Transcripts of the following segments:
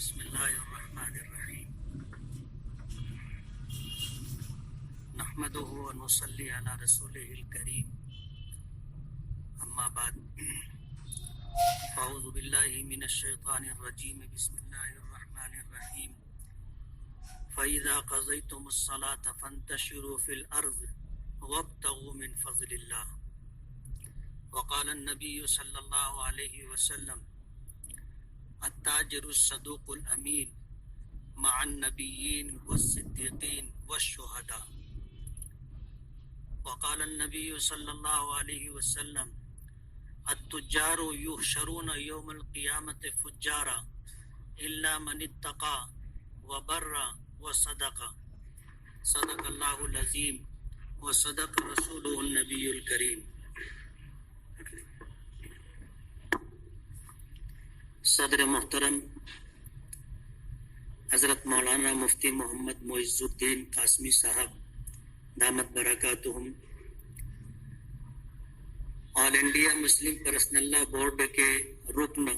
بسم اللہ الرحمن الرحیم نحمدہ ونصلی علی رسولہ الکریم اما بعد اعوذ باللہ من الشیطان الرجیم بسم اللہ الرحمن الرحیم فَإِذَا قَضَيْتُمُ الصَّلَاةَ فَانْتَشِرُوا فِي الْأَرْضِ وَابْتَغُوا مِنْ فَضْلِ اللَّهِ وقال النبی صلی اللہ علیہ وسلم التاجر الصدوق الامین مع النبیین والصدیقین والشہداء وقال النبی صلی اللہ علیہ وسلم التجار یحشرون یوم القیامت فجارا الا من اتقى وبر وصدق صدق اللہ العظیم وصدق رسولہ النبی الکریم۔ صدر محترم حضرت مولانا مفتی محمد معز الدین قاسمی صاحب دامت برکاتہم، آل انڈیا مسلم پرسنل لا بورڈ کے رکن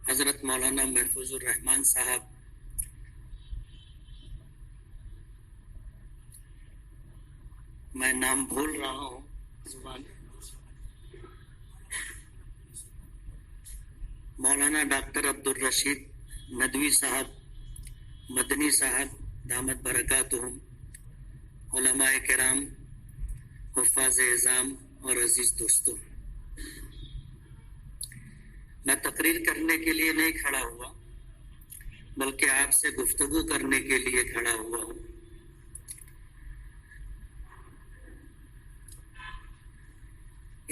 حضرت مولانا محفوظ الرحمان صاحب، میں نام بھول رہا ہوں زبان، مولانا ڈاکٹر عبدالرشید ندوی صاحب مدنی صاحب دامت برکاتہم، علماء کرام، حفاظ اعظام اور عزیز دوستوں، میں تقریر کرنے کے لیے نہیں کھڑا ہوا بلکہ آپ سے گفتگو کرنے کے لیے کھڑا ہوا ہوں۔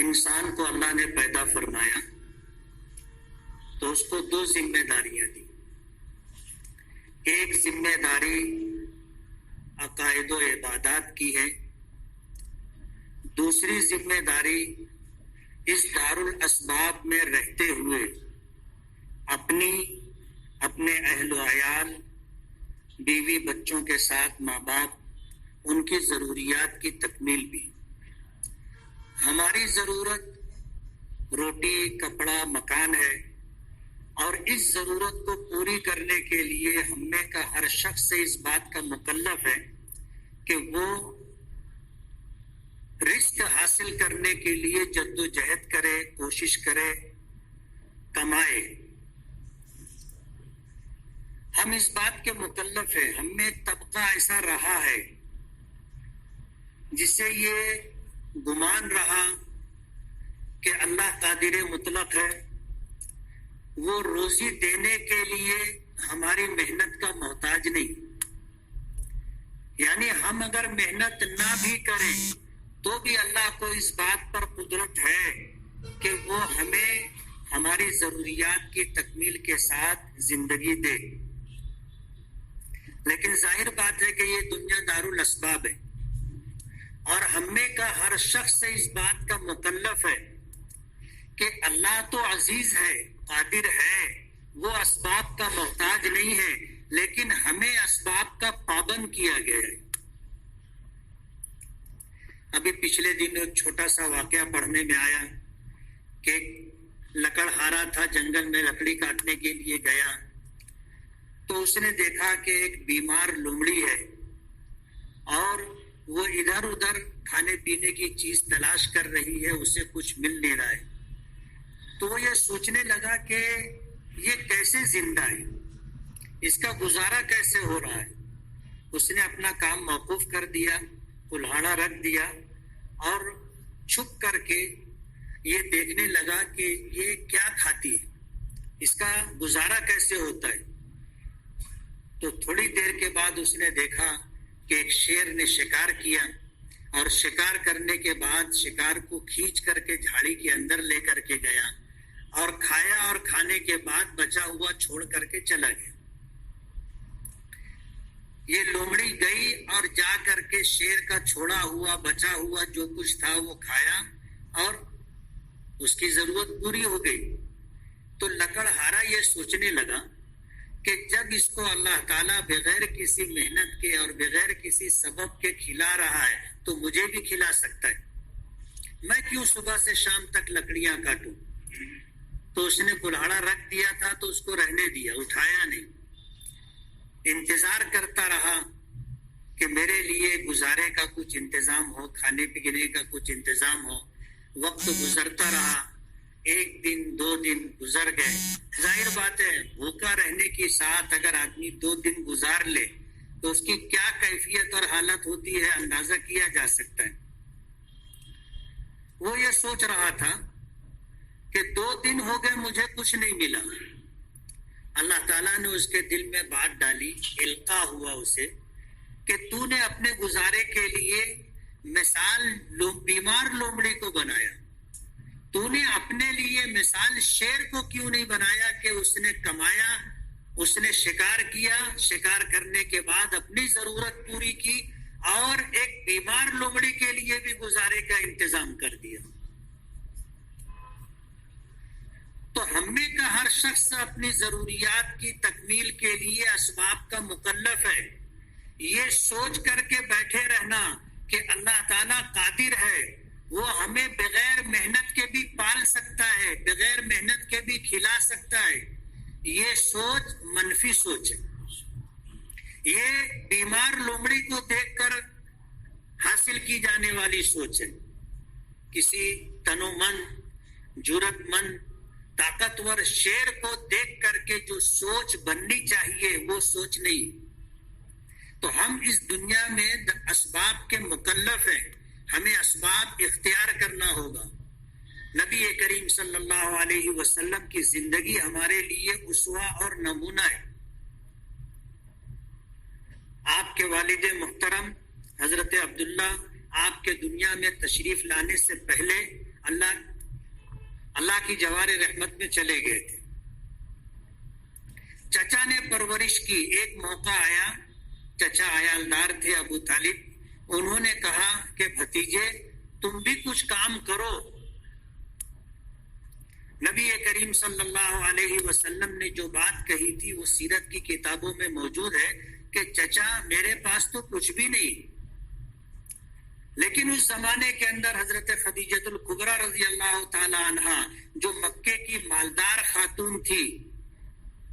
انسان کو اللہ نے پیدا فرمایا تو اس کو دو ذمہ داریاں دی۔ ایک ذمہ داری عقائد و عبادات کی ہے، دوسری ذمہ داری اس دارالاسباب میں رہتے ہوئے اپنے اہل و عیال، بیوی بچوں کے ساتھ ماں باپ، ان کی ضروریات کی تکمیل بھی۔ ہماری ضرورت روٹی، کپڑا، مکان ہے، اور اس ضرورت کو پوری کرنے کے لیے ہم میں کا ہر شخص سے اس بات کا مکلف ہے کہ وہ رزق حاصل کرنے کے لیے جد و جہد کرے، کوشش کرے، کمائے۔ ہم اس بات کے مکلف ہیں۔ ہم میں طبقہ ایسا رہا ہے جسے یہ گمان رہا کہ اللہ قادر مطلق ہے، وہ روزی دینے کے لیے ہماری محنت کا محتاج نہیں، یعنی ہم اگر محنت نہ بھی کریں تو بھی اللہ کو اس بات پر قدرت ہے کہ وہ ہمیں ہماری ضروریات کی تکمیل کے ساتھ زندگی دے۔ لیکن ظاہر بات ہے کہ یہ دنیا دارالاسباب ہے، اور ہم میں کا ہر شخص اس بات کا مکلف ہے کہ اللہ تو عزیز ہے، قادر ہے، وہ اسباب کا محتاج نہیں ہے، لیکن ہمیں اسباب کا پابند کیا گیا ہے۔ ابھی پچھلے دن ایک چھوٹا سا واقعہ پڑھنے میں آیا کہ ایک لکڑہارا تھا، جنگل میں لکڑی کاٹنے کے لیے گیا تو اس نے دیکھا کہ ایک بیمار لومڑی ہے اور وہ ادھر ادھر کھانے پینے کی چیز تلاش کر رہی ہے، اسے کچھ مل نہیں رہا ہے۔ تو وہ یہ سوچنے لگا کہ یہ کیسے زندہ ہے، اس کا گزارا کیسے ہو رہا ہے۔ اس نے اپنا کام موقوف کر دیا، کلہاڑا رکھ دیا اور چھپ کر کے یہ دیکھنے لگا کہ یہ کیا کھاتی ہے، اس کا گزارا کیسے ہوتا ہے۔ تو تھوڑی دیر کے بعد اس نے دیکھا کہ ایک شیر نے شکار کیا، اور شکار کرنے کے بعد شکار کو کھینچ کر کے جھاڑی کے اندر لے کر کے گیا اور کھایا، اور کھانے کے بعد بچا ہوا چھوڑ کر کے چلا گیا۔ یہ لومڑی گئی اور جا کر کے شیر کا چھوڑا ہوا بچا ہوا جو کچھ تھا وہ کھایا اور اس کی ضرورت پوری ہو گئی۔ تو لکڑہارا یہ سوچنے لگا کہ جب اس کو اللہ تعالیٰ بغیر کسی محنت کے اور بغیر کسی سبب کے کھلا رہا ہے تو مجھے بھی کھلا سکتا ہے، میں کیوں صبح سے شام تک لکڑیاں کاٹوں۔ تو اس نے کلہاڑا رکھ دیا تھا تو اس کو رہنے دیا، اٹھایا نہیں، انتظار کرتا رہا کہ میرے لیے گزارے کا کچھ انتظام ہو، کھانے پینے کا کچھ انتظام ہو. وقت گزرتا رہا، 1 دن 2 دن گزر گئے. ظاہر بات ہے بھوکا رہنے کی ساتھ اگر آدمی 2 دن گزار لے تو اس کی کیا کیفیت اور حالت ہوتی ہے اندازہ کیا جا سکتا ہے. وہ یہ سوچ رہا تھا کہ 2 دن ہو گئے مجھے کچھ نہیں ملا. اللہ تعالیٰ نے اس کے دل میں بات ڈالی، القا ہوا اسے کہ تو نے اپنے گزارے کے لیے مثال بیمار لومڑی کو بنایا. تو نے اپنے لیے مثال شیر کو کیوں نہیں بنایا کہ اس نے کمایا، اس نے شکار کیا، شکار کرنے کے بعد اپنی ضرورت پوری کی اور ایک بیمار لومڑی کے لیے بھی گزارے کا انتظام کر دیا. تو ہم میں کا ہر شخص اپنی ضروریات کی تکمیل کے لیے اسباب کا مکلف ہے. یہ سوچ کر کے بیٹھے رہنا کہ اللہ تعالیٰ قادر ہے، وہ ہمیں بغیر محنت کے بھی پال سکتا ہے، بغیر محنت کے بھی کھلا سکتا ہے، یہ سوچ منفی سوچ ہے. یہ بیمار لومڑی کو دیکھ کر حاصل کی جانے والی سوچ ہے. کسی تنومند، جرت مند، طاقتور شیر کو دیکھ کر کے جو سوچ بننی چاہیے وہ سوچ نہیں. تو ہم اس دنیا میں اسباب کے مکلف ہیں، ہمیں اسباب اختیار کرنا ہوگا. نبی کریم صلی اللہ علیہ وسلم کی زندگی ہمارے لیے اسوہ اور نمونہ ہے. آپ کے والد محترم حضرت عبداللہ آپ کے دنیا میں تشریف لانے سے پہلے اللہ کی جوار رحمت میں چلے گئے تھے. چچا نے پرورش کی. ایک موقع آیا، چچا عیالدار تھے ابو طالب، انہوں نے کہا کہ بھتیجے تم بھی کچھ کام کرو. نبی کریم صلی اللہ علیہ وسلم نے جو بات کہی تھی وہ سیرت کی کتابوں میں موجود ہے کہ چچا میرے پاس تو کچھ بھی نہیں. لیکن اس زمانے کے اندر حضرت خدیجۃ الکبریٰ رضی اللہ تعالی عنہا جو مکے کی مالدار خاتون تھی،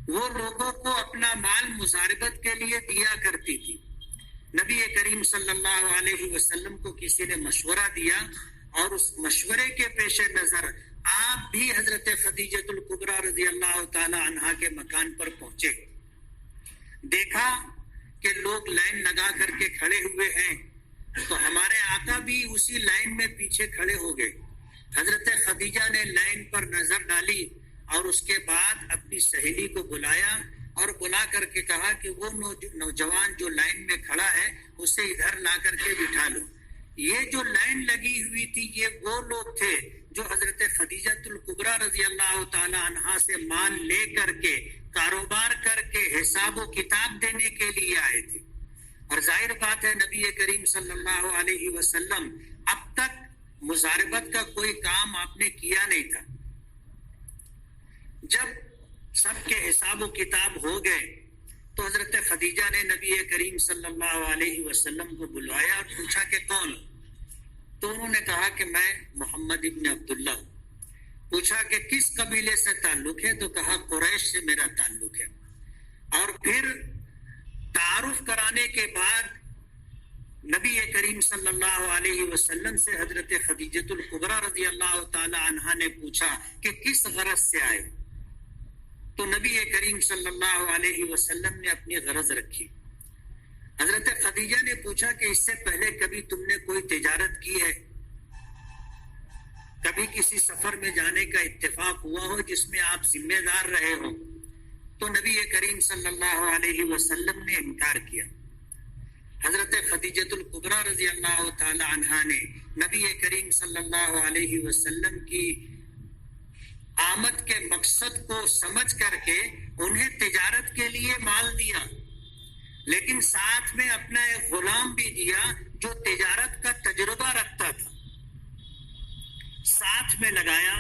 وہ لوگوں کو اپنا مال مزاربت کے لیے دیا کرتی تھی. نبی کریم صلی اللہ علیہ وسلم کو کسی نے مشورہ دیا اور اس مشورے کے پیش نظر آپ بھی حضرت خدیجۃ الکبریٰ رضی اللہ تعالی عنہا کے مکان پر پہنچے. دیکھا کہ لوگ لائن لگا کر کے کھڑے ہوئے ہیں تو ہمارے آقا بھی اسی لائن میں پیچھے کھڑے ہو گئے. حضرت خدیجہ نے لائن پر نظر ڈالی اور اس کے بعد اپنی سہیلی کو بلایا اور بلا کر کے کہا کہ وہ نوجوان جو لائن میں کھڑا ہے اسے ادھر لا کر کے بٹھا لو. یہ جو لائن لگی ہوئی تھی یہ وہ لوگ تھے جو حضرت خدیجۃ الکبریٰ رضی اللہ تعالی عنہا سے مال لے کر کے کاروبار کر کے حساب و کتاب دینے کے لیے آئے تھے. اور ظاہر بات ہے نبی کریم صلی اللہ علیہ وسلم اب تک مزاربت کا کوئی کام آپ نے کیا نہیں تھا. جب سب کے حساب و کتاب ہو گئے تو حضرت خدیجہ نے نبی کریم صلی اللہ علیہ وسلم کو بلوایا اور پوچھا کہ کون؟ تو انہوں نے کہا کہ میں محمد ابن عبداللہ. پوچھا کہ کس قبیلے سے تعلق ہے؟ تو کہا قریش سے میرا تعلق ہے. اور پھر تعارف کرانے کے بعد نبی کریم صلی اللہ علیہ وسلم سے حضرت خدیجۃ الکبریٰ رضی اللہ تعالی عنہا نے پوچھا کہ کس غرض سے آئے؟ تو نبی کریم صلی اللہ علیہ وسلم نے اپنی غرض رکھی. حضرت خدیجہ نے پوچھا کہ اس سے پہلے کبھی تم نے کوئی تجارت کی ہے؟ کبھی کسی سفر میں جانے کا اتفاق ہوا ہو جس میں آپ ذمہ دار رہے ہو؟ تو نبی کریم صلی اللہ علیہ وسلم نے انکار کیا. حضرت خدیجۃ الکبریٰ رضی اللہ تعالی عنہا نے نبی کریم صلی اللہ علیہ وسلم کی آمد کے مقصد کو سمجھ کر کے انہیں تجارت کے لیے مال دیا، لیکن ساتھ میں اپنا ایک غلام بھی دیا جو تجارت کا تجربہ رکھتا تھا. ساتھ میں لگایا،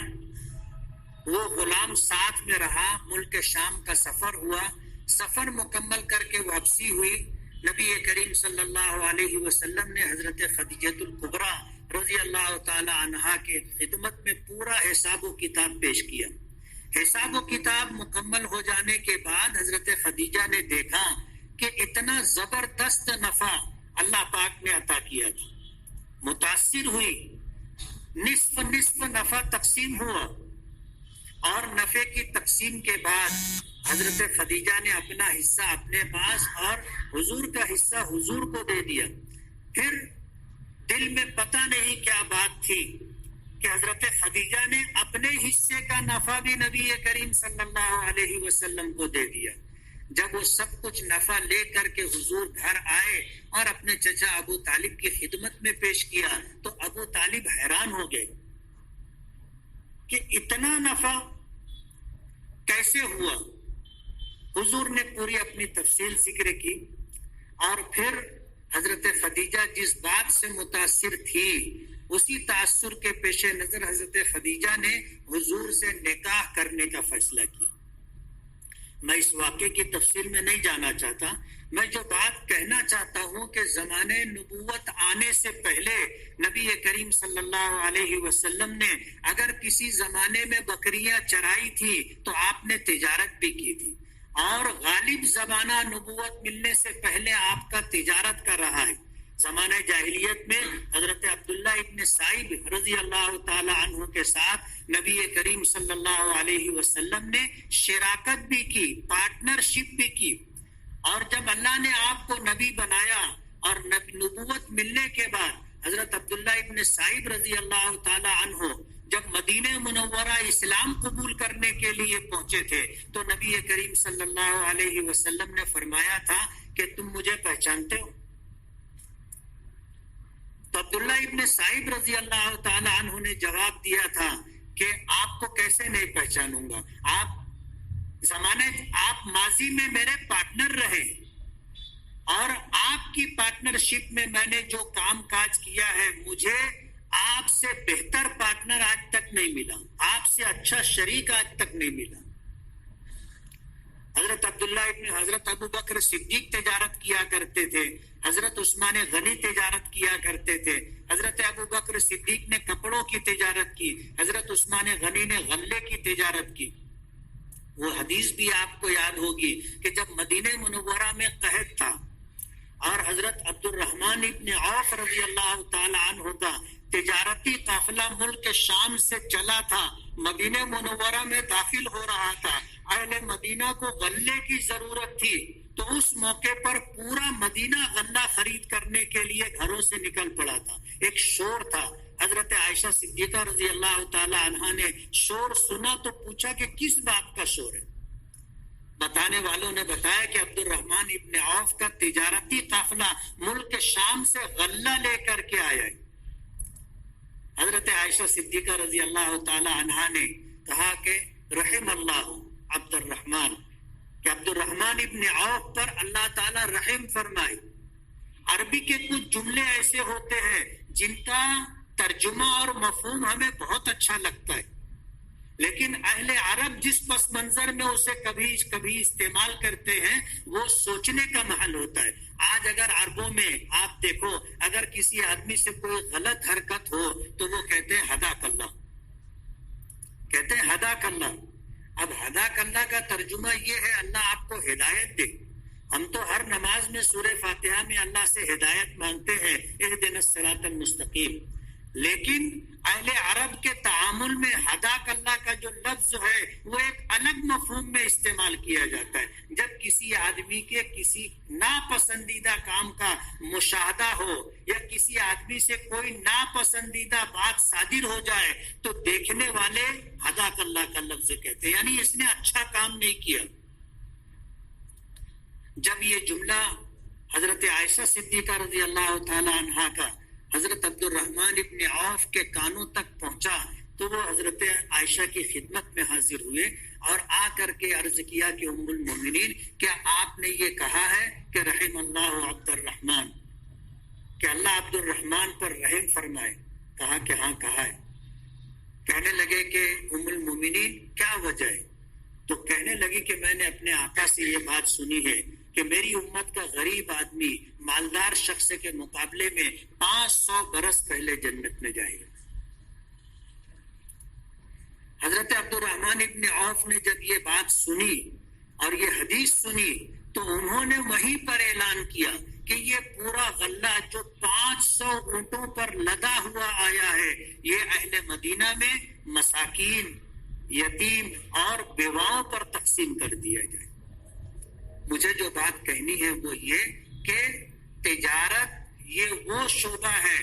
وہ غلام ساتھ میں رہا. ملک شام کا سفر ہوا، سفر مکمل کر کے واپسی ہوئی. نبی کریم صلی اللہ علیہ وسلم نے حضرت خدیجۃ الکبریٰ رضی اللہ تعالی عنہا کے خدمت میں پورا حساب و کتاب پیش کیا. حساب و کتاب مکمل ہو جانے کے بعد حضرت خدیجہ نے دیکھا کہ اتنا زبردست نفع اللہ پاک نے عطا کیا تھا. متاثر ہوئی, نصف نفع تقسیم ہوا, اور نفع کی تقسیم کے بعد حضرت خدیجہ نے اپنا حصہ اپنے پاس اور حضور کا حصہ حضور کو دے دیا. پھر دل میں پتہ نہیں کیا بات تھی کہ حضرت خدیجہ نے اپنے حصے کا نفع بھی نبی کریم صلی اللہ علیہ وسلم کو دے دیا. جب وہ سب کچھ نفع لے کر کے حضور گھر آئے اور اپنے چچا ابو طالب کی خدمت میں پیش کیا تو ابو طالب حیران ہو گئے کہ اتنا نفع کیسے ہوا. حضور نے پوری اپنی تفصیل ذکر کی, اور پھر حضرت خدیجہ جس بات سے متاثر تھی اسی تاثر کے پیش نظر حضرت خدیجہ نے حضور سے نکاح کرنے کا فیصلہ کیا. میں اس واقعے کی تفصیل میں نہیں جانا چاہتا. میں جو بات کہنا چاہتا ہوں کہ زمانے نبوت آنے سے پہلے نبی کریم صلی اللہ علیہ وسلم نے اگر کسی زمانے میں بکریاں چرائی تھی تو آپ نے تجارت بھی کی تھی, اور غالب زمانہ نبوت ملنے سے پہلے آپ کا تجارت کر رہا ہے. زمانہ جاہلیت میں حضرت عبداللہ ابن سعید رضی اللہ تعالی عنہ کے ساتھ نبی کریم صلی اللہ علیہ وسلم نے شراکت بھی کی, پارٹنرشپ بھی کی. اور جب اللہ نے آپ کو نبی بنایا اور نبوت ملنے کے بعد حضرت عبداللہ ابن سعید رضی اللہ تعالی عنہ جب مدینہ منورہ اسلام قبول کرنے کے لیے پہنچے تھے تو نبی کریم صلی اللہ علیہ وسلم نے فرمایا تھا کہ تم مجھے پہچانتے ہو؟ تو عبداللہ ابن سعید رضی اللہ تعالی عنہ نے جواب دیا تھا کہ آپ کو کیسے نہیں پہچانوں گا, آپ ماضی میں میرے پارٹنر رہے, اور آپ کی پارٹنرشپ میں میں نے جو کام کاج کیا ہے مجھے آپ سے بہتر پارٹنر آج تک نہیں ملا, آپ سے اچھا شریک آج تک نہیں ملا. حضرت ابو بکر صدیق تجارت کیا کرتے تھے, حضرت عثمان غنی تجارت کیا کرتے تھے, حضرت ابو بکر صدیق نے کپڑوں کی تجارت کی, حضرت عثمان غنی نے غلے کی تجارت کی. وہ حدیث بھی آپ کو یاد ہوگی کہ جب مدینہ منورہ میں قحط تھا اور حضرت عبد الرحمن ابن عوف رضی اللہ تعالی عنہ کا تجارتی قافلہ ملک شام سے چلا تھا, مدینہ منورہ میں داخل ہو رہا تھا, اہل مدینہ کو غلے کی ضرورت تھی, تو اس موقع پر پورا مدینہ غلہ خرید کرنے کے لیے گھروں سے نکل پڑا تھا. ایک شور تھا, حضرت عائشہ صدیقہ رضی اللہ تعالی عنہا نے شور سنا تو پوچھا کہ کس بات کا شور ہے. بتانے والوں نے بتایا کہ عبد الرحمن ابن عوف کا تجارتی قافلہ ملک شام سے غلہ لے کر کے آیا. حضرت عائشہ صدیقہ رضی اللہ تعالی عنہا نے کہا کہ رحم اللہ عبد الرحمن, کہ عبد الرحمن ابن عوف پر اللہ تعالی رحم فرمائے. عربی کے کچھ جملے ایسے ہوتے ہیں جن کا ترجمہ اور مفہوم ہمیں بہت اچھا لگتا ہے, لیکن اہل عرب جس پس منظر میں اسے کبھی استعمال کرتے ہیں وہ سوچنے کا محل ہوتا ہے. آج اگر عربوں میں آپ دیکھو, اگر کسی آدمی سے کوئی غلط حرکت ہو تو وہ کہتے ہیں ہداک اللہ, کہتے ہیں ہداک اللہ. اب ہداک اللہ کا ترجمہ یہ ہے اللہ آپ کو ہدایت دے. ہم تو ہر نماز میں سورہ فاتحہ میں اللہ سے ہدایت مانگتے ہیں, اہدنا الصراط المستقیم, لیکن اہل عرب کے تعامل میں ہداک اللہ کا جو لفظ ہے وہ ایک الگ مفہوم میں استعمال کیا جاتا ہے. جب کسی آدمی کے کسی ناپسندیدہ کام کا مشاہدہ ہو یا کسی آدمی سے کوئی ناپسندیدہ بات صادر ہو جائے تو دیکھنے والے ہداک اللہ کا لفظ کہتے ہیں, یعنی اس نے اچھا کام نہیں کیا. جب یہ جملہ حضرت عائشہ صدیقہ رضی اللہ تعالی عنہا کا حضرت عبد الرحمن ابن عوف کے کانوں تک پہنچا تو وہ حضرت عائشہ کی خدمت میں حاضر ہوئے اور آ کر کے عرض کیا کہ ام المومنین, کیا آپ نے یہ کہا ہے کہ رحم اللہ عبد الرحمن, کہ اللہ عبد الرحمن پر رحم فرمائے؟ کہا کہ ہاں کہا ہے. کہنے لگے کہ ام المومنین کیا وجہ ہے؟ تو کہنے لگی کہ میں نے اپنے آقا سے یہ بات سنی ہے کہ میری امت کا غریب آدمی مالدار شخص کے مقابلے میں 500 برس پہلے جنت میں جائے گا. حضرت عبد الرحمن ابن عوف نے جب یہ بات سنی اور یہ حدیث سنی تو انہوں نے وہیں پر اعلان کیا کہ یہ پورا غلہ جو 500 اونٹوں پر لدا ہوا آیا ہے یہ اہل مدینہ میں مساکین، یتیم اور بیواؤں پر تقسیم کر دیا جائے۔ مجھے جو بات کہنی ہے وہ یہ کہ تجارت یہ وہ شعبہ ہے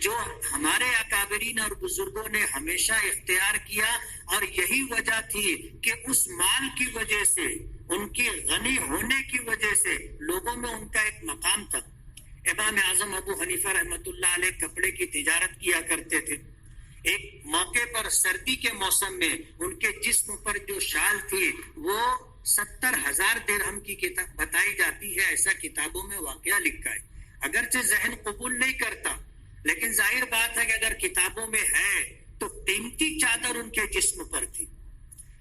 جو ہمارے اکابرین اور بزرگوں نے ہمیشہ اختیار کیا، اور یہی وجہ تھی کہ اس مال کی وجہ سے، ان کی غنی ہونے کی وجہ سے لوگوں میں ان کا ایک مقام تھا۔ امام اعظم ابو حنیفہ رحمۃ اللہ علیہ کپڑے کی تجارت کیا کرتے تھے۔ ایک موقع پر سردی کے موسم میں ان کے جسم پر جو شال تھی وہ 70,000 درہم کی بتائی جاتی ہے، ایسا کتابوں میں واقعہ لکھا ہے۔ اگرچہ ذہن قبول نہیں کرتا، لیکن ظاہر بات ہے کہ اگر کتابوں میں ہے تو قیمتی چادر ان کے جسم پر تھی۔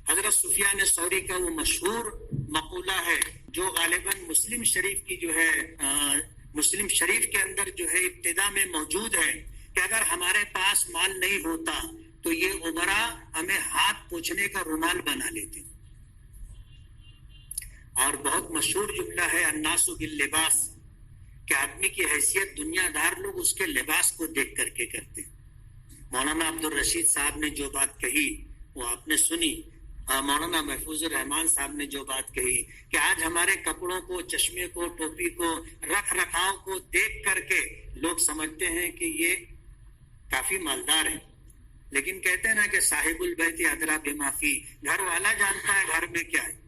حضرت سفیان ثوری کا وہ مشہور مقولہ ہے جو غالباً مسلم شریف کی جو ہے مسلم شریف کے اندر جو ہے ابتدا میں موجود ہے کہ اگر ہمارے پاس مال نہیں ہوتا تو یہ عمرا ہمیں ہاتھ پوچھنے کا رومال بنا لیتے۔ اور بہت مشہور جملہ ہے الناس باللباس، کہ آدمی کی حیثیت دنیا دار لوگ اس کے لباس کو دیکھ کر کے کرتے۔ مولانا عبدالرشید صاحب نے جو بات کہی وہ آپ نے سنی، مولانا محفوظ الرحمان صاحب نے جو بات کہی کہ آج ہمارے کپڑوں کو، چشمے کو، ٹوپی کو، رکھ رکھاؤ کو دیکھ کر کے لوگ سمجھتے ہیں کہ یہ کافی مالدار ہے، لیکن کہتے ہیں نا کہ صاحب البیت ادری بما فی، گھر والا جانتا ہے گھر میں کیا ہے،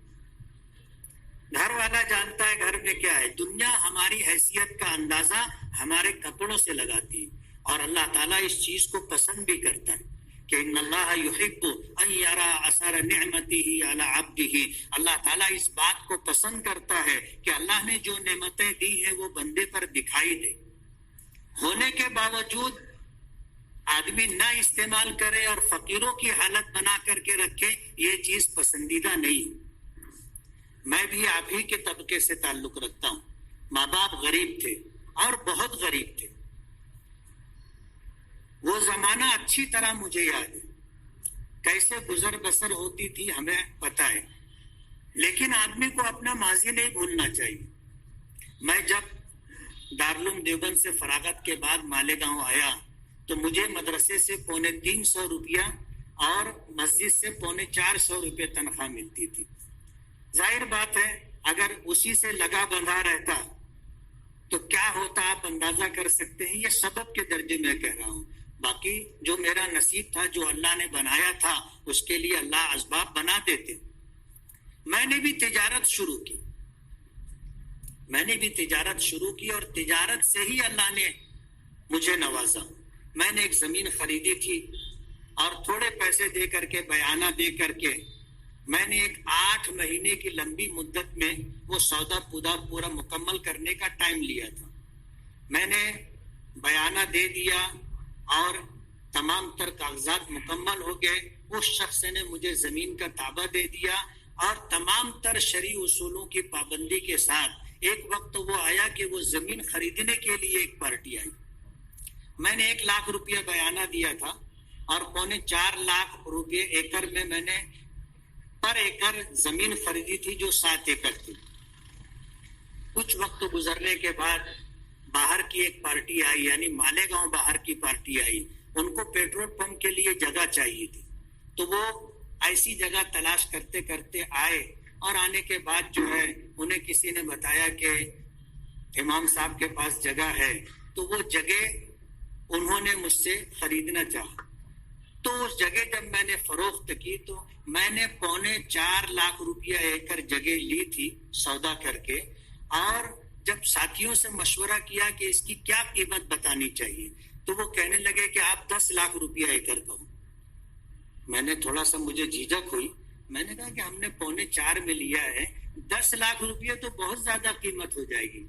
گھر والا جانتا ہے گھر میں کیا ہے۔ دنیا ہماری حیثیت کا اندازہ ہمارے کپڑوں سے لگاتی ہے، اور اللہ تعالیٰ اس چیز کو پسند بھی کرتا ہے کہ ان اللہ یحب ان یرا اثر نعمتہ علی عبدہ، اللہ تعالیٰ اس بات کو پسند کرتا ہے کہ اللہ نے جو نعمتیں دی ہیں وہ بندے پر دکھائی دے، ہونے کے باوجود آدمی نہ استعمال کرے اور فقیروں کی حالت بنا کر کے رکھے، یہ چیز پسندیدہ نہیں۔ میں بھی آپ ہی کے طبقے سے تعلق رکھتا ہوں، ماں باپ غریب تھے اور بہت غریب تھے، وہ زمانہ اچھی طرح مجھے یاد ہے، کیسے گزر بسر ہوتی تھی ہمیں پتہ ہے، لیکن آدمی کو اپنا ماضی نہیں بھولنا چاہیے۔ میں جب دارالعلوم دیوبند سے فراغت کے بعد مالیگاؤں آیا تو مجھے مدرسے سے 350 روپیہ اور مسجد سے 450 روپے تنخواہ ملتی تھی۔ ظاہر بات ہے اگر اسی سے لگا بندھا رہتا تو کیا ہوتا آپ اندازہ کر سکتے ہیں۔ یہ سبب کے درجے میں کہہ رہا ہوں، باقی جو میرا نصیب تھا، جو اللہ نے بنایا تھا، اس کے لیے اللہ اسباب بنا دیتے۔ میں نے بھی تجارت شروع کی اور تجارت سے ہی اللہ نے مجھے نوازا۔ میں نے ایک زمین خریدی تھی اور تھوڑے پیسے دے کر کے، بیانہ دے کر کے، میں نے ایک 8 مہینے کی لمبی مدت میں وہ سودا پورا مکمل کرنے کا ٹائم لیا تھا۔ میں نے بیانہ دے دیا اور تمام تر کاغذات مکمل ہو گئے، اس شخص نے مجھے زمین کا تابع دے دیا، اور تمام تر شرعی اصولوں کی پابندی کے ساتھ ایک وقت وہ آیا کہ وہ زمین خریدنے کے لیے ایک پارٹی آئی۔ میں نے 1 لاکھ روپیہ بیانہ دیا تھا اور 4.25 لاکھ روپے ایکڑ میں میں نے پر ایکڑ زمین خریدی تھی جو 7 ایکڑ تھی۔ کچھ وقت گزرنے کے بعد باہر کی ایک پارٹی آئی، یعنی مالیگاؤں باہر کی پارٹی آئی، ان کو پیٹرول پمپ کے لیے جگہ چاہیے تھی، تو وہ ایسی جگہ تلاش کرتے کرتے آئے، اور آنے کے بعد جو ہے انہیں کسی نے بتایا کہ امام صاحب کے پاس جگہ ہے، تو وہ جگہ انہوں نے مجھ سے خریدنا چاہا۔ تو اس جگہ جب میں نے فروخت کی تو میں نے 4.25 لاکھ روپیہ ایکڑ جگہ لی تھی سودا کر کے، اور جب ساتھیوں سے مشورہ کیا کہ اس کی کیا قیمت بتانی چاہیے تو وہ کہنے لگے کہ آپ 10 لاکھ روپیہ ایکڑ کہو۔ میں نے تھوڑا سا، مجھے جھجک ہوئی، میں نے کہا کہ ہم نے 4.25 میں لیا ہے، 10 لاکھ روپیہ تو بہت زیادہ قیمت ہو جائے گی۔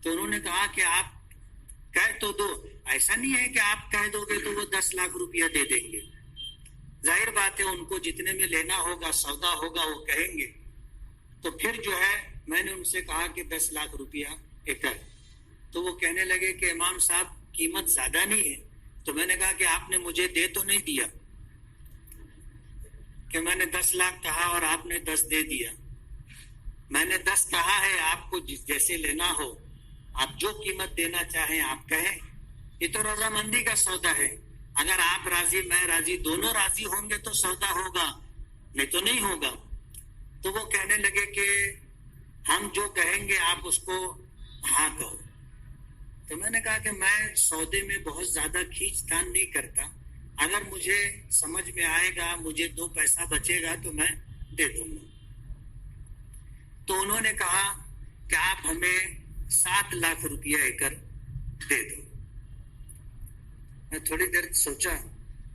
تو انہوں نے کہا کہ آپ کہہ تو دو، ایسا نہیں ہے کہ آپ کہہ دو گے تو وہ 10 لاکھ روپیہ دے دیں گے۔ ظاہر بات ہے ان کو جتنے میں لینا ہوگا، سودا ہوگا، وہ کہیں گے۔ تو پھر جو ہے میں نے ان سے کہا کہ 10 لاکھ روپیہ ایکڑ، تو وہ کہنے لگے کہ امام صاحب قیمت زیادہ نہیں ہے۔ تو میں نے کہا کہ آپ نے مجھے دے تو نہیں دیا کہ میں نے 10 لاکھ کہا اور آپ نے 10 دے دیا۔ میں نے 10 کہا ہے، آپ کو جیسے لینا ہو، آپ جو قیمت دینا چاہیں آپ کہیں. یہ تو رضامندی کا سودا ہے. اگر آپ راضی میں راضی دونوں راضی ہوں گے تو سودا ہوگا، نہیں تو نہیں ہوگا. تو وہ کہنے لگے کہ ہم جو کہیں گے آپ اس کو ہاں کہو. تو میں نے کہا کہ میں سودے میں بہت زیادہ کھینچ تان نہیں کرتا، اگر مجھے سمجھ میں آئے گا، مجھے 2 پیسہ بچے گا تو میں دے دوں گا. تو انہوں نے کہا کہ آپ ہمیں 7 لاکھ روپیہ ایکڑ دے دو. میں تھوڑی دیر سوچا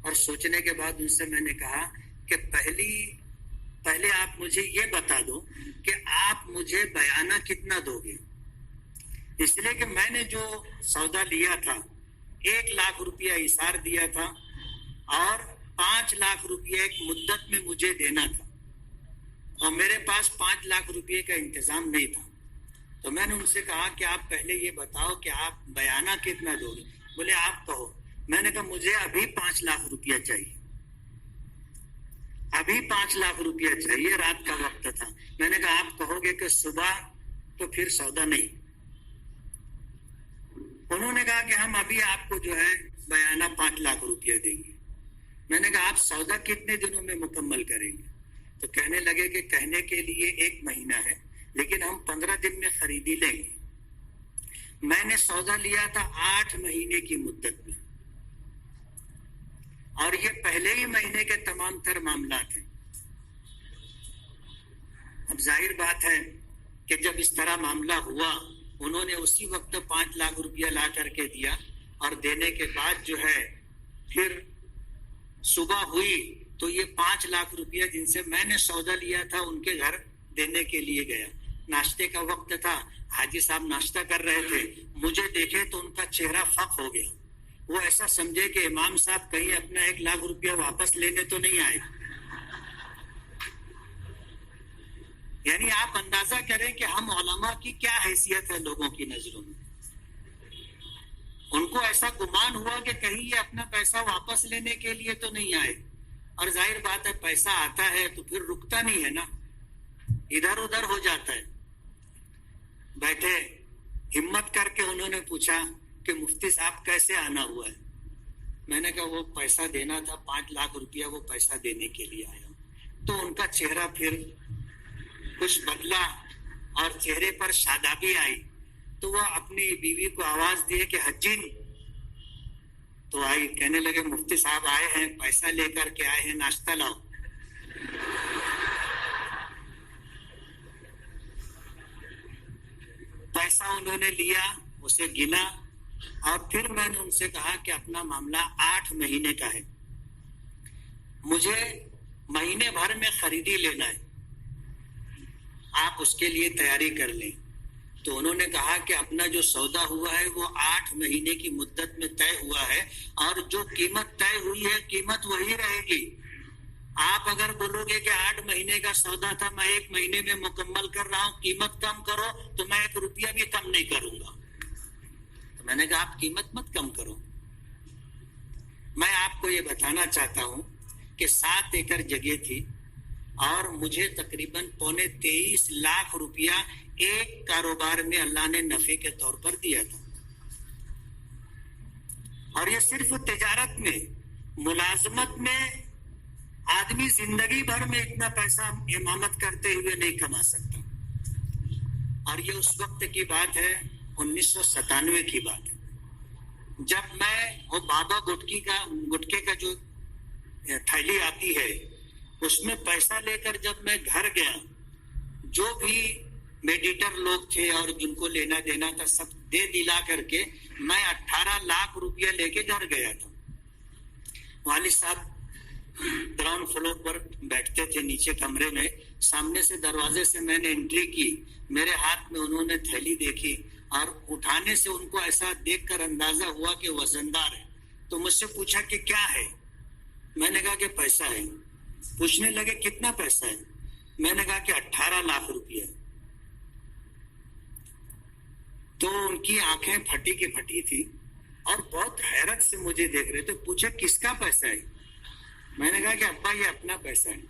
اور سوچنے کے بعد ان سے میں نے کہا کہ پہلے آپ مجھے یہ بتا دو کہ آپ مجھے بیانہ کتنا دو گے. اس لیے کہ میں نے جو سودا لیا تھا 1 لاکھ روپیہ ایثار دیا تھا اور 5 لاکھ روپیہ ایک مدت میں مجھے دینا تھا، اور میرے پاس 5 لاکھ روپیے کا انتظام نہیں تھا. تو میں نے ان سے کہا کہ آپ پہلے یہ بتاؤ کہ آپ بیانہ کتنا دو گے. بولے آپ کہو. میں نے کہا مجھے ابھی 5 لاکھ روپیہ چاہیے، ابھی 5 لاکھ روپیہ چاہیے. رات کا وقت تھا. میں نے کہا آپ کہو گے کہ صبح تو پھر سودا نہیں. انہوں نے کہا کہ ہم ابھی آپ کو جو ہے بیانہ 5 لاکھ روپیہ دیں گے. میں نے کہا آپ سودا کتنے دنوں میں مکمل کریں گے؟ تو کہنے لگے کہ کہنے کے لیے 1 مہینہ ہے، لیکن ہم 15 دن میں خریدی لیں گے. میں نے سودا لیا تھا 8 مہینے کی مدت میں، اور یہ پہلے ہی مہینے کے تمام تر معاملات ہیں. اب ظاہر بات ہے کہ جب اس طرح معاملہ ہوا، انہوں نے اسی وقت 5 لاکھ روپیہ لا کر کے دیا، اور دینے کے بعد جو ہے پھر صبح ہوئی تو یہ 5 لاکھ روپیہ جن سے میں نے سودا لیا تھا ان کے گھر دینے کے لیے گیا. ناشتے کا وقت تھا، حاجی صاحب ناشتہ کر رہے تھے. مجھے دیکھے تو ان کا چہرہ فق ہو گیا. وہ ایسا سمجھے کہ امام صاحب کہیں اپنا 1 لاکھ روپیہ واپس لینے تو نہیں آئے. یعنی آپ اندازہ کریں کہ ہم علماء کی کیا حیثیت ہے لوگوں کی نظروں میں. ان کو ایسا گمان ہوا کہ کہیں یہ اپنا پیسہ واپس لینے کے لیے تو نہیں آئے. اور ظاہر بات ہے پیسہ آتا ہے تو پھر رکتا نہیں ہے نا، ادھر ادھر ہو جاتا ہے. بیٹھے ہمت کر کے انہوں نے پوچھا کہ مفتی صاحب کیسے آنا ہوا ہے؟ میں نے کہا وہ پیسہ دینا تھا 5 لاکھ روپیہ، وہ پیسہ دینے کے لیے آیا. تو ان کا چہرہ پھر کچھ بدلا اور چہرے پر شادابی آئی. تو وہ اپنی بیوی کو آواز دیے کہ حجین. تو آئی، کہنے لگے مفتی صاحب آئے ہیں، پیسہ لے کر کے آئے ہیں، ناشتہ لاؤ. پیسہ انہوں نے لیا، اسے گنا، اور پھر میں نے ان سے کہا کہ اپنا معاملہ 8 مہینے کا ہے، مجھے مہینے بھر میں خریدی لینا ہے، آپ اس کے لیے تیاری کر لیں. تو انہوں نے کہا کہ اپنا جو سودا ہوا ہے وہ 8 مہینے کی مدت میں طے ہوا ہے، اور جو قیمت طے ہوئی ہے قیمت وہی رہے گی. آپ اگر بولو گے کہ 8 مہینے کا سودا تھا، میں 1 مہینے میں مکمل کر رہا ہوں، قیمت کم کرو، تو میں 1 روپیہ بھی کم نہیں کروں گا. تو میں نے کہا آپ قیمت مت کم کرو. میں آپ کو یہ بتانا چاہتا ہوں کہ 7 ایکڑ جگہ تھی، اور مجھے تقریباً 23.5 لاکھ روپیہ ایک کاروبار میں اللہ نے نفع کے طور پر دیا تھا. اور یہ صرف تجارت میں، ملازمت میں آدمی زندگی بھر میں اتنا پیسہ امامت کرتے ہوئے نہیں کما سکتا. اور یہ اس وقت کی بات ہے، 1997 کی بات ہے، جب میں وہ بابا گٹکے کا جو تھیلی آتی ہے اس میں پیسہ لے کر جب میں گھر گیا، جو بھی میڈیٹر لوگ تھے اور جن کو لینا دینا تھا سب دے دلا کر کے میں 18 لاکھ روپیہ لے کے گھر گیا تھا. والد صاحب گراؤنڈ فلور پر بیٹھتے تھے نیچے کمرے میں. سامنے سے دروازے سے میں نے انٹری کی، میرے ہاتھ میں انہوں نے تھیلی دیکھی، اور اٹھانے سے ان کو ایسا دیکھ کر اندازہ ہوا کہ وزندار ہے. تو مجھ سے پوچھا کہ کیا ہے؟ میں نے کہا کہ پیسہ ہے. پوچھنے لگے کتنا پیسہ ہے؟ میں نے کہا کہ 18 لاکھ روپیہ. تو ان کی آنکھیں پھٹی کی پھٹی تھی اور بہت حیرت سے مجھے دیکھ رہے تھے. پوچھے کس کا پیسہ ہے؟ میں نے کہا کہ ابا یہ اپنا پیسہ ہے،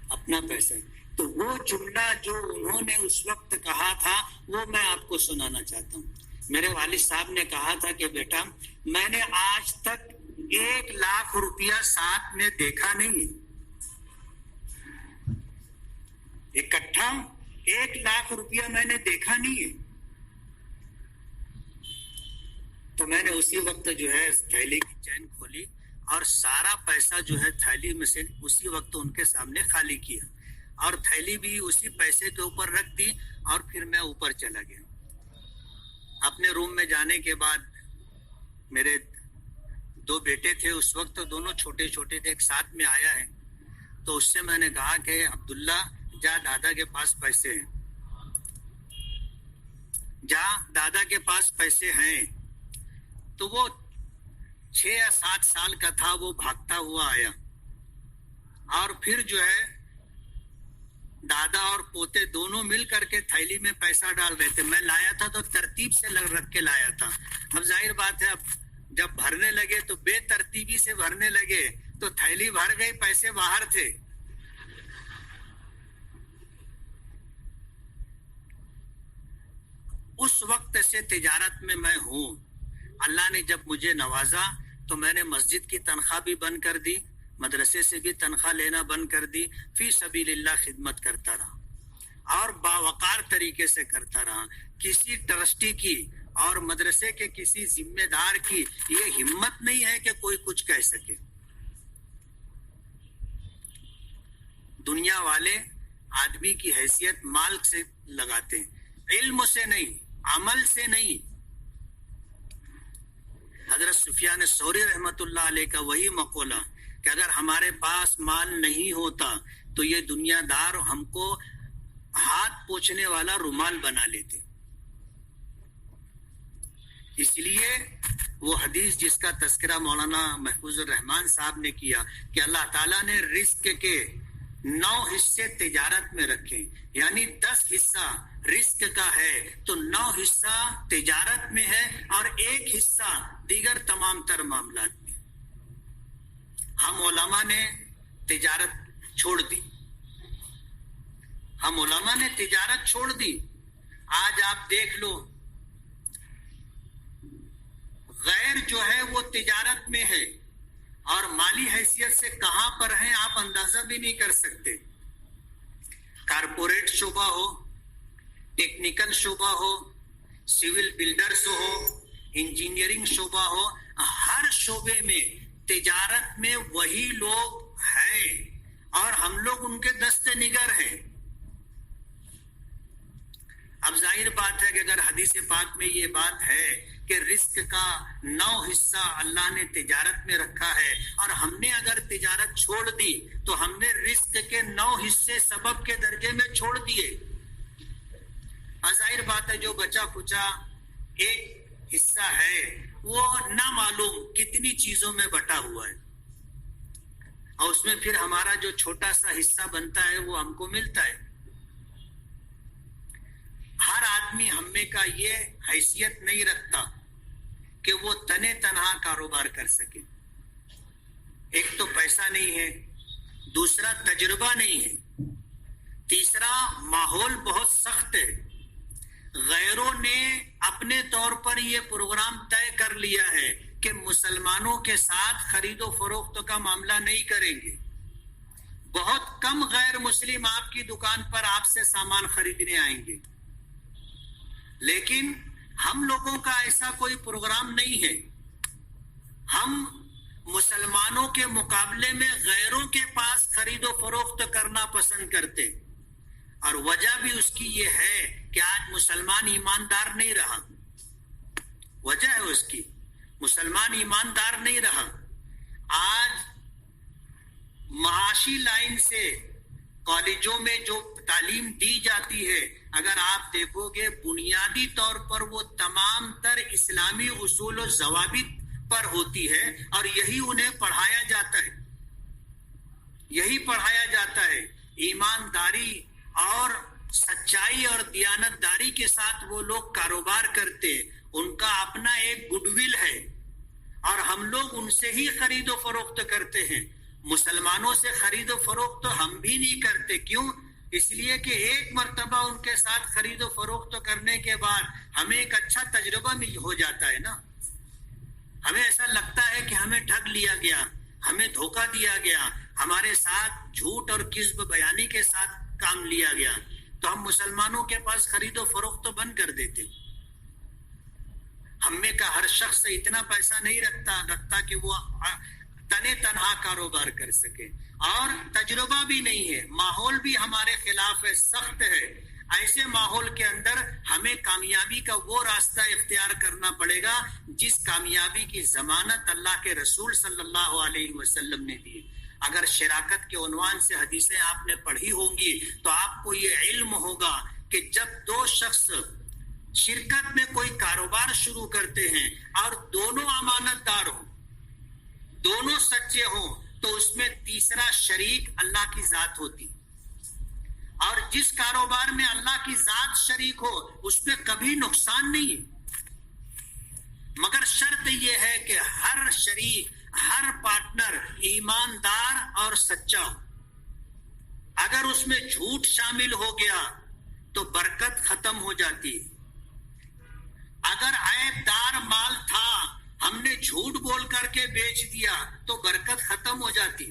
اپنا پیسہ ہے. تو وہ جملہ جو انہوں نے اس وقت کہا تھا وہ میں آپ کو سنانا چاہتا ہوں. میرے والد صاحب نے کہا تھا کہ بیٹا میں نے آج تک 1,00,000 روپیہ ساتھ میں دیکھا نہیں ہے. اکٹھا 1,00,000 روپیہ میں نے دیکھا نہیں ہے. تو میں نے اسی وقت جو ہے تھیلی کی چین کھولی اور سارا پیسہ جو ہے تھیلی میں سے اسی وقت ان کے سامنے خالی کیا اور تھیلی بھی اسی پیسے کے اوپر رکھ دی اور پھر میں اوپر چلا گیا. اپنے روم میں جانے کے بعد میرے 2 بیٹے تھے اس وقت، تو دونوں چھوٹے چھوٹے تھے، ایک ساتھ میں آیا ہے. تو اس سے میں نے کہا کہ عبداللہ جا دادا کے پاس پیسے ہیں، جا دادا کے پاس پیسے ہیں. تو وہ 6 یا 7 سال کا تھا، وہ بھاگتا ہوا آیا اور پھر جو ہے دادا اور پوتے دونوں مل کر کے تھیلی میں پیسہ ڈال رہے تھے. میں لایا تھا تو ترتیب سے رکھ کے لایا تھا. اب ظاہر بات ہے اب جب بھرنے لگے تو بے ترتیبی سے بھرنے لگے تو تھیلی بھر گئی، پیسے باہر تھے. اس وقت سے تجارت میں ہوں. اللہ نے جب مجھے نوازا تو میں نے مسجد کی تنخواہ بھی بند کر دی، مدرسے سے بھی تنخواہ لینا بند کر دی. فی سبیل اللہ خدمت کرتا رہا اور باوقار طریقے سے کرتا رہا. کسی ٹرسٹی کی اور مدرسے کے کسی ذمہ دار کی یہ ہمت نہیں ہے کہ کوئی کچھ کہہ سکے. دنیا والے آدمی کی حیثیت مال سے لگاتے ہیں، علم سے نہیں، عمل سے نہیں. حضرت سفیان ثوری رحمت اللہ علیہ کا وہی مقولہ کہ اگر ہمارے پاس مال نہیں ہوتا تو یہ دنیا دار ہم کو ہاتھ پوچھنے والا رومال بنا لیتے. اس لیے وہ حدیث جس کا تذکرہ مولانا محفوظ الرحمان صاحب نے کیا کہ اللہ تعالیٰ نے رزق کے 9 حصے تجارت میں رکھے، یعنی 10 حصہ رزق کا ہے تو 9 حصہ تجارت میں ہے اور 1 حصہ دیگر تمام تر معاملات میں. ہم علماء نے تجارت چھوڑ دی، ہم علماء نے تجارت چھوڑ دی. آج آپ دیکھ لو غیر جو ہے وہ تجارت میں ہے اور مالی حیثیت سے کہاں پر ہیں آپ اندازہ بھی نہیں کر سکتے. کارپوریٹ شعبہ ہو، ٹیکنیکل شعبہ ہو، سول بلڈرز ہو، انجینئرنگ شعبہ ہو، ہر شعبے میں تجارت میں وہی لوگ ہیں اور ہم لوگ ان کے دست نگر ہیں. اب ظاہر بات ہے کہ اگر حدیث پاک میں یہ بات ہے کہ رزق کا 9 حصہ اللہ نے تجارت میں رکھا ہے اور ہم نے اگر تجارت چھوڑ دی تو ہم نے رزق کے 9 حصے سبب کے درجے میں چھوڑ دیے. ظاہر بات ہے جو بچا کچا 1 حصہ ہے وہ نہ معلوم کتنی چیزوں میں بٹا ہوا ہے اور اس میں پھر ہمارا جو چھوٹا سا حصہ بنتا ہے وہ ہم کو ملتا ہے. ہر آدمی ہمیں کا یہ حیثیت نہیں رکھتا کہ وہ تنے تنہا کاروبار کر سکے. ایک تو پیسہ نہیں ہے، دوسرا تجربہ نہیں ہے، تیسرا ماحول بہت سخت ہے. غیروں نے اپنے طور پر یہ پروگرام طے کر لیا ہے کہ مسلمانوں کے ساتھ خرید و فروخت کا معاملہ نہیں کریں گے. بہت کم غیر مسلم آپ کی دکان پر آپ سے سامان خریدنے آئیں گے، لیکن ہم لوگوں کا ایسا کوئی پروگرام نہیں ہے. ہم مسلمانوں کے مقابلے میں غیروں کے پاس خرید و فروخت کرنا پسند کرتے اور وجہ بھی اس کی یہ ہے کہ آج مسلمان ایماندار نہیں رہا. وجہ ہے اس کی، مسلمان ایماندار نہیں رہا. آج معاشی لائن سے کالجوں میں جو تعلیم دی جاتی ہے اگر آپ دیکھو گے بنیادی طور پر وہ تمام تر اسلامی اصول و ضوابط پر ہوتی ہے اور یہی انہیں پڑھایا جاتا ہے، یہی پڑھایا جاتا ہے. ایمانداری اور سچائی اور دیانتداری کے ساتھ وہ لوگ کاروبار کرتے ہیں، ان کا اپنا ایک گڈ ول ہے اور ہم لوگ ان سے ہی خرید و فروخت کرتے ہیں. مسلمانوں سے خرید و فروخت تو ہم بھی نہیں کرتے. کیوں؟ اس لیے کہ ایک مرتبہ ان کے ساتھ خرید و فروخت کرنے کے بعد ہمیں ایک اچھا تجربہ ہو جاتا ہے نا. ہمیں ایسا لگتا ہے کہ ہمیں ٹھگ لیا گیا, ہمیں دھوکہ دیا گیا, ہمارے ساتھ جھوٹ اور کذب بیانی کے ساتھ کام لیا گیا, تو ہم مسلمانوں کے پاس خرید و فروخت تو بند کر دیتے. ہم میں کا ہر شخص اتنا پیسہ نہیں رکھتا کہ وہ تنے تنہا کاروبار کر سکے, اور تجربہ بھی نہیں ہے, ماحول بھی ہمارے خلاف ہے, سخت ہے. ایسے ماحول کے اندر ہمیں کامیابی کا وہ راستہ اختیار کرنا پڑے گا جس کامیابی کی ضمانت اللہ کے رسول صلی اللہ علیہ وسلم نے دی. اگر شراکت کے عنوان سے حدیثیں آپ نے پڑھی ہوں گی تو آپ کو یہ علم ہوگا کہ جب دو شخص شرکت میں کوئی کاروبار شروع کرتے ہیں اور دونوں امانت دار ہوں, دونوں سچے ہوں, تو اس میں تیسرا شریک اللہ کی ذات ہوتی. اور جس کاروبار میں اللہ کی ذات شریک ہو اس میں کبھی نقصان نہیں ہے, مگر شرط یہ ہے کہ ہر شریک, ہر پارٹنر ایماندار اور سچا ہو. اگر اس میں جھوٹ شامل ہو گیا تو برکت ختم ہو جاتی ہے. اگر عیب دار مال تھا, ہم نے جھوٹ بول کر کے بیچ دیا تو برکت ختم ہو جاتی.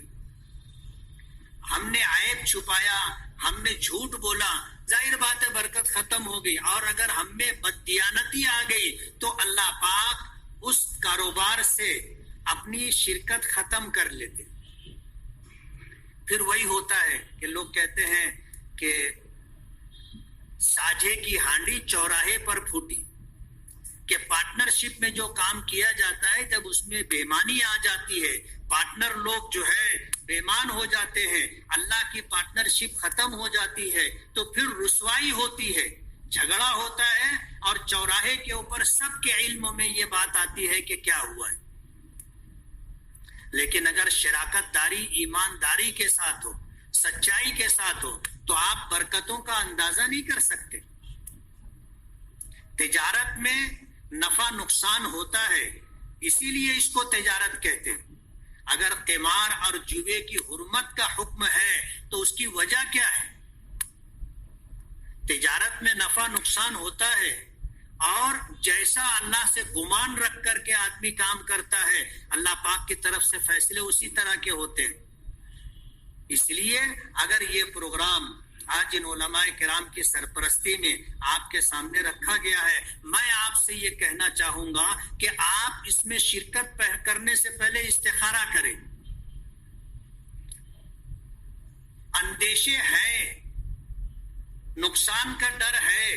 ہم نے عیب چھپایا, ہم نے جھوٹ بولا, ظاہر بات ہے برکت ختم ہو گئی. اور اگر ہم میں بددیانتی آ گئی تو اللہ پاک اس کاروبار سے اپنی شرکت ختم کر لیتے. پھر وہی ہوتا ہے کہ لوگ کہتے ہیں کہ ساجھے کی ہانڈی چوراہے پر پھوٹی, کہ پارٹنرشپ میں جو کام کیا جاتا ہے جب اس میں بےمانی آ جاتی ہے, پارٹنر لوگ جو ہے بےمان ہو جاتے ہیں, اللہ کی پارٹنرشپ ختم ہو جاتی ہے, تو پھر رسوائی ہوتی ہے, جھگڑا ہوتا ہے, اور چوراہے کے اوپر سب کے علم میں یہ بات آتی ہے کہ کیا ہوا ہے. لیکن اگر شراکت داری ایمانداری کے ساتھ ہو, سچائی کے ساتھ ہو, تو آپ برکتوں کا اندازہ نہیں کر سکتے. تجارت میں نفع نقصان ہوتا ہے, اسی لیے اس کو تجارت کہتے ہیں. اگر قمار اور جوے کی حرمت کا حکم ہے تو اس کی وجہ کیا ہے؟ تجارت میں نفع نقصان ہوتا ہے, اور جیسا اللہ سے گمان رکھ کر کے آدمی کام کرتا ہے, اللہ پاک کی طرف سے فیصلے اسی طرح کے ہوتے ہیں. اس لیے اگر یہ پروگرام آج ان علماء کرام کی سرپرستی میں آپ کے سامنے رکھا گیا ہے, میں آپ سے یہ کہنا چاہوں گا کہ آپ اس میں شرکت کرنے سے پہلے استخارہ کریں. اندیشے ہیں, نقصان کا ڈر ہے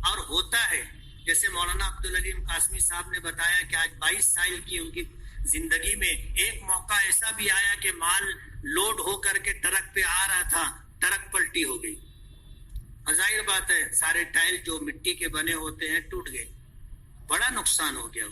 اور ہوتا ہے. جیسے مولانا عبدالعلیم قاسمی صاحب نے بتایا کہ آج 22 سال کی ان کی زندگی میں ایک موقع ایسا بھی آیا کہ مال لوڈ ہو کر کے ٹرک پہ آ رہا تھا, ٹرک پلٹی ہو گئی. ظاہر بات ہے سارے ٹائل جو مٹی کے بنے ہوتے ہیں ٹوٹ گئے, بڑا نقصان ہو گیا.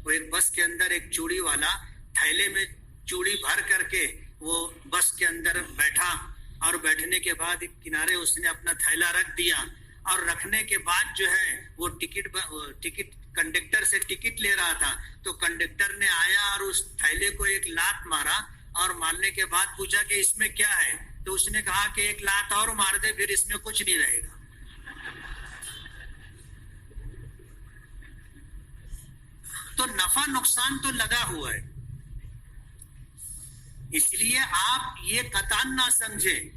وہ ایک بس کے اندر ایک چوڑی والا تھیلے میں چوڑی بھر کر کے وہ بس کے اندر بیٹھا, اور بیٹھنے کے بعد ایک کنارے اس نے اپنا تھیلا رکھ دیا, اور رکھنے کے بعد جو ہے وہ ٹکٹ کنڈکٹر سے ٹکٹ لے رہا تھا, تو کنڈکٹر نے آیا اور اس تھیلے کو ایک لات مارا, اور مارنے کے بعد پوچھا کہ اس میں کیا ہے, تو اس نے کہا کہ ایک لات اور مار دے پھر اس میں کچھ نہیں رہے گا. تو نفع نقصان تو لگا ہوا ہے. اس لیے آپ یہ قطعاً نہ سمجھیں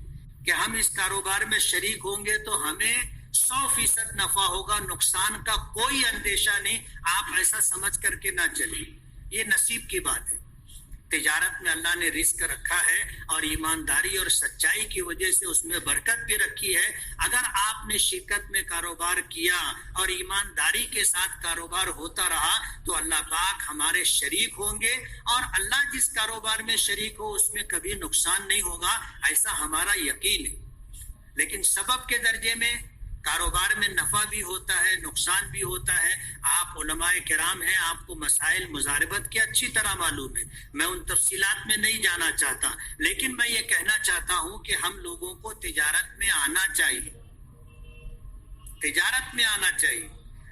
کہ ہم اس کاروبار میں شریک ہوں گے تو ہمیں 100% نفع ہوگا, نقصان کا کوئی اندیشہ نہیں. آپ ایسا سمجھ کر کے نہ چلیں, یہ نصیب کی بات ہے. تجارت میں اللہ نے رزق رکھا ہے, اور ایمانداری اور سچائی کی وجہ سے اس میں برکت بھی رکھی ہے. اگر آپ نے شرکت میں کاروبار کیا اور ایمانداری کے ساتھ کاروبار ہوتا رہا تو اللہ پاک ہمارے شریک ہوں گے, اور اللہ جس کاروبار میں شریک ہو اس میں کبھی نقصان نہیں ہوگا, ایسا ہمارا یقین ہے. لیکن سبب کے درجے میں کاروبار میں نفع بھی ہوتا ہے, نقصان بھی ہوتا ہے. آپ علماء کرام ہیں, آپ کو مسائل مضاربت کی اچھی طرح معلوم ہے, میں ان تفصیلات میں نہیں جانا چاہتا, لیکن میں یہ کہنا چاہتا ہوں کہ ہم لوگوں کو تجارت میں آنا چاہیے, تجارت میں آنا چاہیے.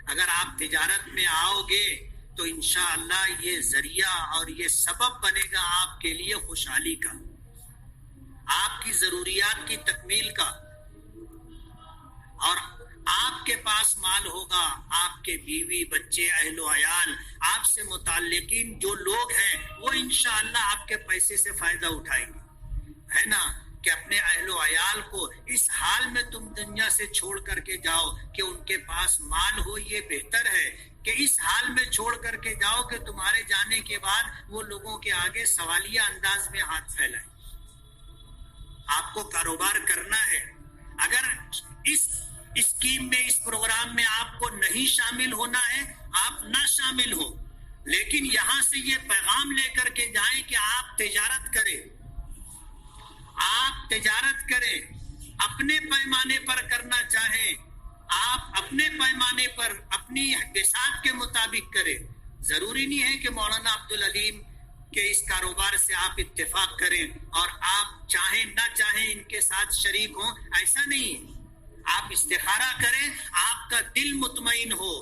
اگر آپ تجارت میں آؤ گے تو انشاءاللہ یہ ذریعہ اور یہ سبب بنے گا آپ کے لیے خوشحالی کا, آپ کی ضروریات کی تکمیل کا. پاس مال ہوگا، آپ کے بیوی بچے اہل و عیال آپ سے متعلقین جو لوگ ہیں وہ انشاءاللہ آپ کے پیسے سے فائدہ اٹھائیں گے، ہے نا؟ کہ اپنے اہل و عیال کو اس حال میں تم دنیا سے چھوڑ کر کے جاؤ کہ ان کے پاس مال ہو، یہ بہتر ہے کہ اس حال میں چھوڑ کر کے جاؤ کہ تمہارے جانے کے بعد وہ لوگوں کے آگے سوالیہ انداز میں ہاتھ پھیلائیں۔ آپ کو کاروبار کرنا ہے، اگر اس اسکیم میں اس پروگرام میں آپ کو نہیں شامل ہونا ہے آپ نہ شامل ہو، لیکن یہاں سے یہ پیغام لے کر کے جائیں کہ آپ تجارت کریں، آپ تجارت کریں، اپنے پیمانے پر کرنا چاہیں آپ اپنے پیمانے پر اپنی حساب کے مطابق کریں۔ ضروری نہیں ہے کہ مولانا عبدالعلیم کے اس کاروبار سے آپ اتفاق کریں اور آپ چاہیں نہ چاہیں ان کے ساتھ شریک ہوں، ایسا نہیں ہے۔ آپ استخارہ کریں، آپ کا دل مطمئن ہو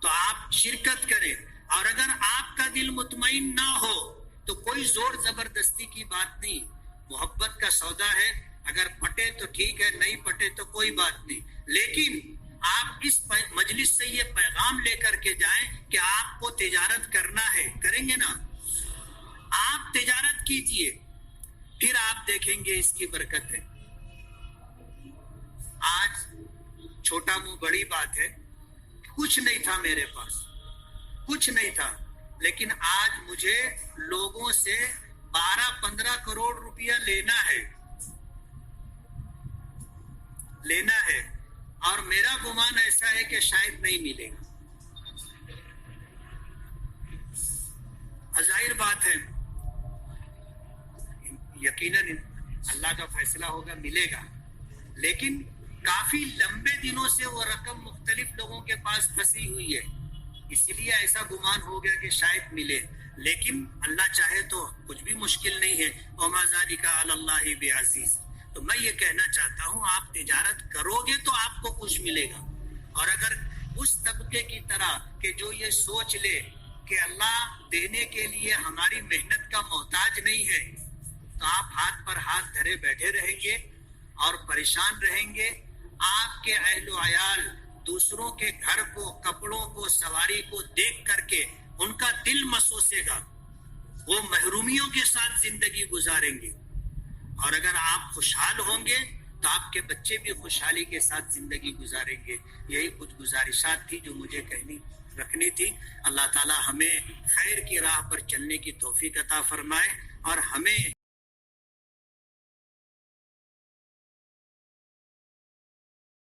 تو آپ شرکت کریں، اور اگر آپ کا دل مطمئن نہ ہو تو کوئی زور زبردستی کی بات نہیں، محبت کا سودا ہے، اگر پٹے تو ٹھیک ہے، نہیں پٹے تو کوئی بات نہیں، لیکن آپ اس مجلس سے یہ پیغام لے کر کے جائیں کہ آپ کو تجارت کرنا ہے، کریں گے نا؟ آپ تجارت کیجئے، پھر آپ دیکھیں گے اس کی برکت ہے۔ آج چھوٹا منہ بڑی بات ہے، کچھ نہیں تھا میرے پاس، کچھ نہیں تھا، لیکن آج مجھے لوگوں سے 12-15 کروڑ روپیہ لینا ہے، اور میرا گمان ایسا ہے کہ شاید نہیں ملے گا۔ ظاہر بات ہے، یقیناً اللہ کا فیصلہ ہوگا، ملے گا، لیکن کافی لمبے دنوں سے وہ رقم مختلف لوگوں کے پاس پھنسی ہوئی ہے، اس لیے ایسا گمان ہو گیا کہ شاید ملے، لیکن اللہ چاہے تو کچھ بھی مشکل نہیں ہے، وما ذالک علی اللہ بعزیز۔ تو میں یہ کہنا چاہتا ہوں آپ تجارت کرو گے تو آپ کو کچھ ملے گا، اور اگر اس طبقے کی طرح کہ جو یہ سوچ لے کہ اللہ دینے کے لیے ہماری محنت کا محتاج نہیں ہے، تو آپ ہاتھ پر ہاتھ دھرے بیٹھے رہیں گے اور پریشان رہیں گے۔ آپ کے اہل و عیال دوسروں کے گھر کو، کپڑوں کو، سواری کو دیکھ کر کے ان کا دل مسوسے گا، وہ محرومیوں کے ساتھ زندگی گزاریں گے، اور اگر آپ خوشحال ہوں گے تو آپ کے بچے بھی خوشحالی کے ساتھ زندگی گزاریں گے۔ یہی کچھ گزارشات تھی جو مجھے رکھنی تھی۔ اللہ تعالی ہمیں خیر کی راہ پر چلنے کی توفیق عطا فرمائے، اور ہمیں